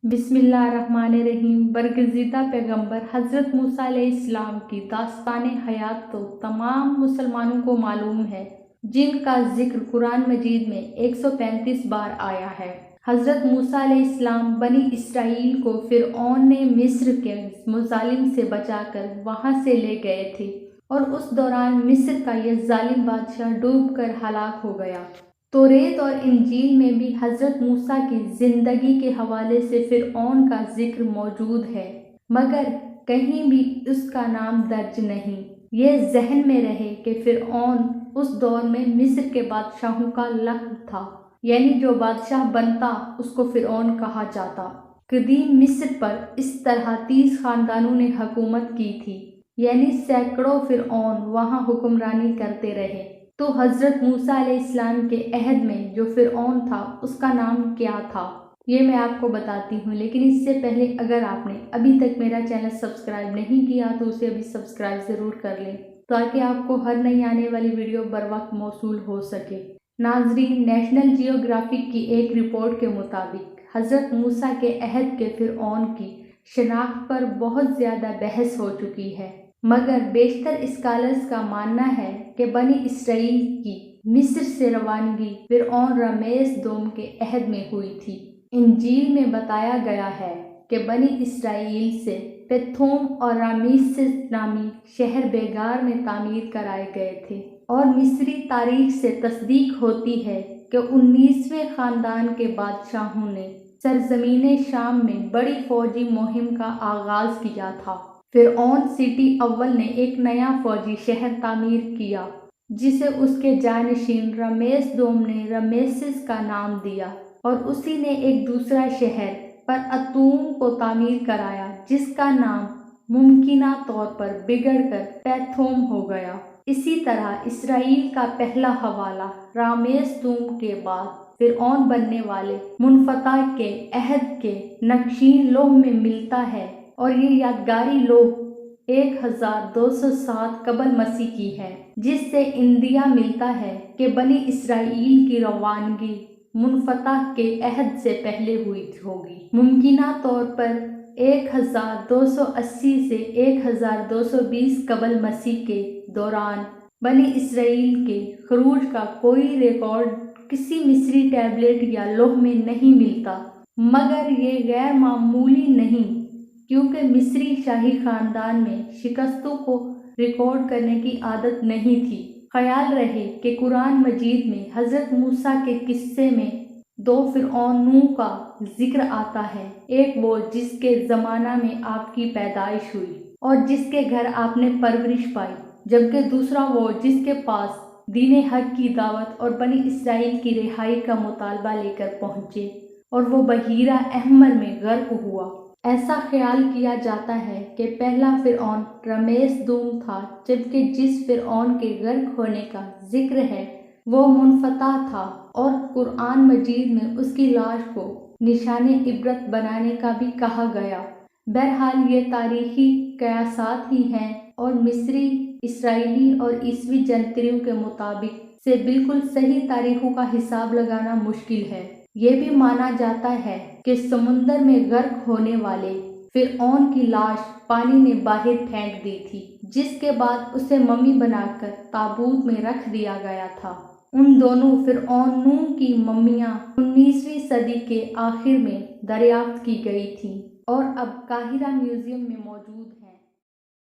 बिस्मिल्लाहिर्रहमानिर्रहीम। बरगज़ीदा पैगंबर हज़रत मूसा अलैहिस्सलाम की दास्तान हयात तो तमाम मुसलमानों को मालूम है, जिनका जिक्र कुरान मजीद में 135 बार आया है। हज़रत मूसा अलैहिस्सलाम बनी इसराइल को फ़िरऔन ने मिस्र के मुज़ालिम से बचाकर वहाँ से ले गए थे और उस दौरान मिस्र का यह जालिम बादशाह डूबकर हलाक हो गया। तौरेत और इंजील में भी हज़रत मूसा की ज़िंदगी के हवाले से फ़िरऔन का जिक्र मौजूद है, मगर कहीं भी उसका नाम दर्ज नहीं। ये ज़हन में रहे कि फ़िरऔन उस दौर में मिस्र के बादशाहों का लक़ब था, यानी जो बादशाह बनता उसको फ़िरऔन कहा जाता। कदीम मिस्र पर इस तरह 30 ख़ानदानों ने हुकूमत की थी, यानी सैकड़ों फ़िरऔन वहाँ हुक्मरानी करते रहे। तो हज़रत मूसा अलैहिस्सलाम के अहद में जो फ़िरऔन था उसका नाम क्या था, ये मैं आपको बताती हूँ। लेकिन इससे पहले अगर आपने अभी तक मेरा चैनल सब्सक्राइब नहीं किया तो उसे अभी सब्सक्राइब ज़रूर कर लें, ताकि आपको हर नई आने वाली वीडियो बर वक्त मौसूल हो सके। नाज़रीन, नेशनल जियोग्राफिक की एक रिपोर्ट के मुताबिक हज़रत मूसा के अहद के फ़िरऔन की शनाख्त पर बहुत ज़्यादा बहस हो चुकी है, मगर बेशतर स्कॉलर्स का मानना है कि बनी इसराइल की मिस्र से रवानगी फ़िरऔन रमेस दोम के अहद में हुई थी। इंजील में बताया गया है कि बनी इसराइल से पेथोम और रामीसेस नामी शहर बेगार में तामीर कराए गए थे, और मिस्री तारीख से तस्दीक होती है कि 19वें ख़ानदान के बादशाहों ने सरज़मीन शाम में बड़ी फ़ौजी मुहिम का आगाज़ किया था। फ़िरऔन सिटी अव्वल ने एक नया फ़ौजी शहर तामीर किया, जिसे उसके जानशीन रमेस दोम ने रमेसेस का नाम दिया, और उसी ने एक दूसरा शहर पर अतूम को तामीर कराया, जिसका नाम मुमकिना तौर पर बिगड़कर पैथोम हो गया। इसी तरह इसराइल का पहला हवाला रामेस दोम के बाद फ़िरऔन बनने वाले मुनफ़ता के अहद के नक्शीन लोह में मिलता है, और ये यादगारी लोह 1207 कबल मसीह की है, जिससे इंदिया मिलता है कि बनी इसराइल की रवानगी मुनफ़ता के अहद से पहले हुई होगी। मुमकिना तौर पर 1280 से 1220 कबल मसीह के दौरान बनी इसराइल के खरूज का कोई रिकॉर्ड किसी मिस्री टैबलेट या लोह में नहीं मिलता, मगर ये गैर मामूली नहीं, क्योंकि मिस्री शाही ख़ानदान में शिकस्तों को रिकॉर्ड करने की आदत नहीं थी। ख्याल रहे कि कुरान मजीद में हज़रत मूसा के किस्से में 2 फ़िरऔनों का जिक्र आता है। एक वो जिसके ज़माना में आपकी पैदाइश हुई और जिसके घर आपने परवरिश पाई, जबकि दूसरा वो जिसके पास दीन हक की दावत और बनी इसराइल की रिहाई का मुतालबा लेकर पहुँचे और वो बहीरा अहमर में गर्क हुआ। ऐसा ख्याल किया जाता है कि पहला फ़िरऔन रमेस दोम था, जबकि जिस फ़िरऔन के गर्क होने का जिक्र है वो मुनफ़ता था, और कुरान मजीद में उसकी लाश को निशाने इबरत बनाने का भी कहा गया। बहरहाल ये तारीख़ी क़यासात ही हैं, और मिस्री, इसराइली और ईसवी जनतरियों के मुताबिक से बिल्कुल सही तारीखों का हिसाब लगाना मुश्किल है। ये भी माना जाता है कि समुंदर में गर्क होने वाले फ़िरऔन की लाश पानी ने बाहर फेंक दी थी, जिसके बाद उसे मम्मी बनाकर ताबूत में रख दिया गया था। उन दोनों फ़िरऔनों की मम्मियाँ 19वीं सदी के आखिर में दरियाफ्त की गई थीं और अब काहिरा म्यूज़ियम में मौजूद